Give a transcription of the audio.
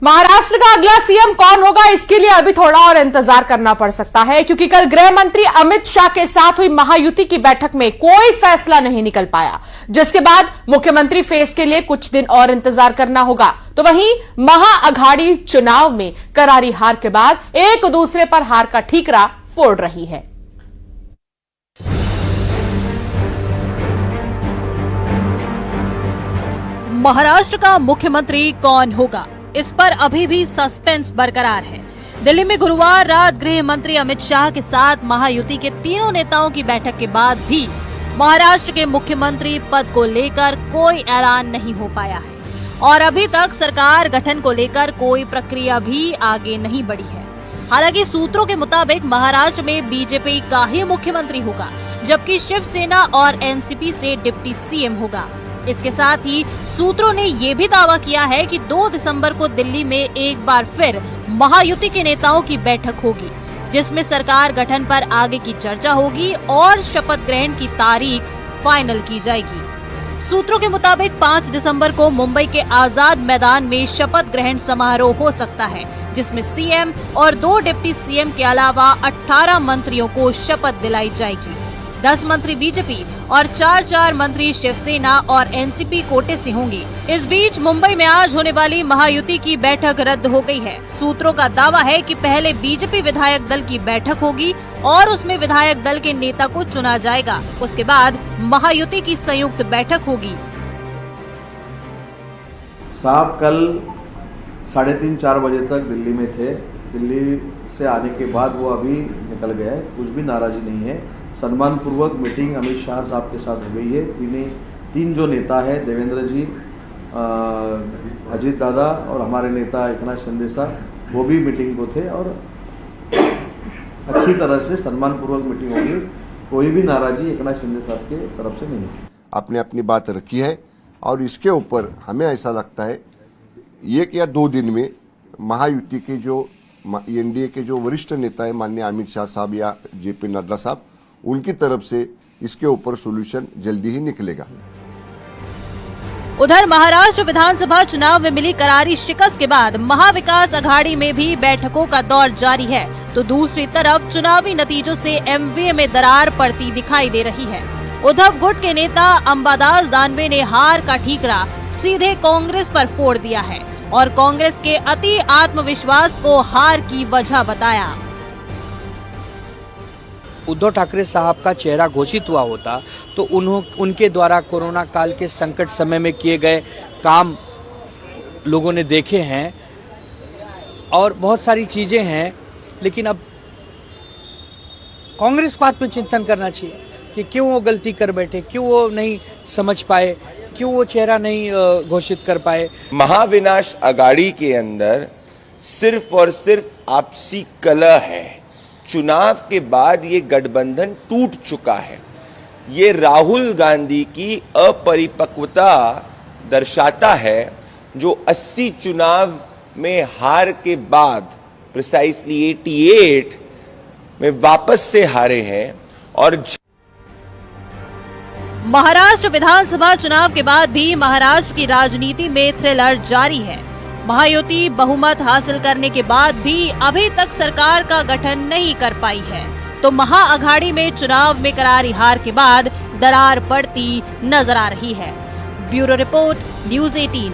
महाराष्ट्र का अगला सीएम कौन होगा, इसके लिए अभी थोड़ा और इंतजार करना पड़ सकता है, क्योंकि कल गृह मंत्री अमित शाह के साथ हुई महायुति की बैठक में कोई फैसला नहीं निकल पाया, जिसके बाद मुख्यमंत्री फेस के लिए कुछ दिन और इंतजार करना होगा। तो वहीं महाअघाड़ी चुनाव में करारी हार के बाद एक दूसरे पर हार का ठीकरा फोड़ रही है। महाराष्ट्र का मुख्यमंत्री कौन होगा, इस पर अभी भी सस्पेंस बरकरार है। दिल्ली में गुरुवार रात गृह मंत्री अमित शाह के साथ महायुति के तीनों नेताओं की बैठक के बाद भी महाराष्ट्र के मुख्यमंत्री पद को लेकर कोई ऐलान नहीं हो पाया है और अभी तक सरकार गठन को लेकर कोई प्रक्रिया भी आगे नहीं बढ़ी है। हालांकि सूत्रों के मुताबिक महाराष्ट्र में बीजेपी का ही मुख्यमंत्री होगा, जबकि शिवसेना और एनसीपी से डिप्टी सीएम होगा। इसके साथ ही सूत्रों ने ये भी दावा किया है कि 2 दिसंबर को दिल्ली में एक बार फिर महायुति के नेताओं की बैठक होगी, जिसमें सरकार गठन पर आगे की चर्चा होगी और शपथ ग्रहण की तारीख फाइनल की जाएगी। सूत्रों के मुताबिक 5 दिसंबर को मुंबई के आजाद मैदान में शपथ ग्रहण समारोह हो सकता है, जिसमें सीएम और 2 डिप्टी सीएम के अलावा 18 मंत्रियों को शपथ दिलाई जाएगी। 10 मंत्री बीजेपी और 4 मंत्री शिवसेना और एनसीपी कोटे से होंगे। इस बीच मुंबई में आज होने वाली महायुति की बैठक रद्द हो गई है। सूत्रों का दावा है कि पहले बीजेपी विधायक दल की बैठक होगी और उसमें विधायक दल के नेता को चुना जाएगा। उसके बाद महायुति की संयुक्त बैठक होगी। साहब कल 3:30-4 बजे तक दिल्ली में थे। दिल्ली से आने के बाद वो अभी निकल गए, कुछ भी नाराजी नहीं है। सम्मान पूर्वक मीटिंग अमित शाह साहब के साथ हो गई है। तीन जो नेता है, देवेंद्र जी, अजीत दादा और हमारे नेता एकनाथ शिंदे साहब, वो भी मीटिंग को थे और अच्छी तरह से सम्मान पूर्वक मीटिंग होगी। कोई भी नाराजी एकनाथ शिंदे साहब के तरफ से नहीं है। आपने अपनी बात रखी है और इसके ऊपर हमें ऐसा लगता है 1 या 2 दिन में महायुति के जो एनडीए के जो वरिष्ठ नेता है माननीय अमित शाह साहब या जेपी नड्डा साहब, उनकी तरफ से इसके ऊपर सॉल्यूशन जल्दी ही निकलेगा। उधर महाराष्ट्र विधानसभा चुनाव में मिली करारी शिकस्त के बाद महाविकास अघाड़ी में भी बैठकों का दौर जारी है, तो दूसरी तरफ चुनावी नतीजों से एमवीए में दरार पड़ती दिखाई दे रही है। उद्धव गुट के नेता अंबादास दानवे ने हार का ठीकरा सीधे कांग्रेस पर फोड़ दिया है और कांग्रेस के अति आत्मविश्वास को हार की वजह बताया। उद्धव ठाकरे साहब का चेहरा घोषित हुआ होता तो उनके द्वारा कोरोना काल के संकट समय में किए गए काम लोगों ने देखे हैं और बहुत सारी चीजें हैं, लेकिन अब कांग्रेस को आत्मचिंतन करना चाहिए कि क्यों वो गलती कर बैठे, क्यों वो नहीं समझ पाए, क्यों वो चेहरा नहीं घोषित कर पाए। महाविनाश अघाड़ी के अंदर सिर्फ और सिर्फ आपसी कलह है। चुनाव के बाद ये गठबंधन टूट चुका है। ये राहुल गांधी की अपरिपक्वता दर्शाता है, जो 80 चुनाव में हार के बाद प्रिसाइसली 88 में वापस से हारे हैं। और महाराष्ट्र विधानसभा चुनाव के बाद भी महाराष्ट्र की राजनीति में थ्रिलर जारी है। महायुति बहुमत हासिल करने के बाद भी अभी तक सरकार का गठन नहीं कर पाई है, तो महाअघाड़ी में चुनाव में करारी हार के बाद दरार पड़ती नजर आ रही है। Bureau report, news 18।